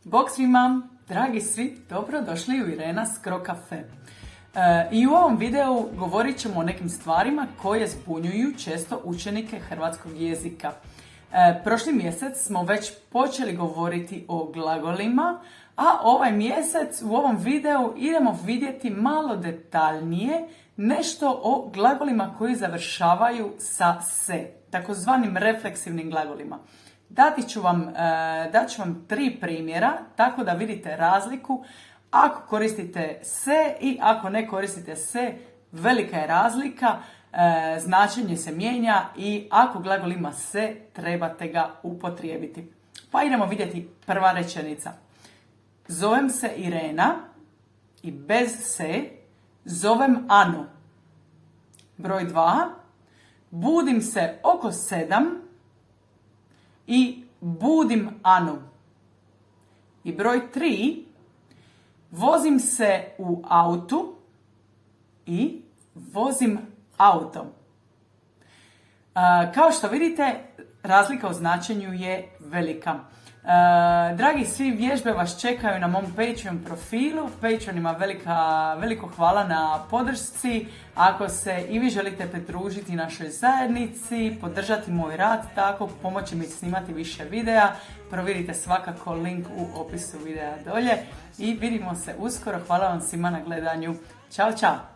Bog svima, dragi svi, dobrodošli u Irena's Cro Cafe. I u ovom videu govorit ćemo o nekim stvarima koje zbunjuju često učenike hrvatskog jezika. Prošli mjesec smo već počeli govoriti o glagolima, a ovaj mjesec u ovom videu idemo vidjeti malo detaljnije nešto o glagolima koji završavaju sa se, takozvanim refleksivnim glagolima. Dat ću vam 3 primjera, tako da vidite razliku. Ako koristite se i ako ne koristite se, velika je razlika, značenje se mijenja i ako glagol ima se, trebate ga upotrijebiti. Pa idemo vidjeti prva rečenica. Zovem se Irena i bez se zovem Anu. Broj 2. Budim se oko 7 i budim Anu. I broj 3. Vozim se u autu i vozim auto. Kao što vidite, razlika u značenju je velika. Dragi svi, vježbe vas čekaju na mom Patreon profilu. Patreonima veliko hvala na podršci. Ako se i vi želite pridružiti našoj zajednici, podržati moj rad, tako pomoći mi snimati više videa, provjerite svakako link u opisu videa dolje i vidimo se uskoro. Hvala vam svima na gledanju. Ćao, čao!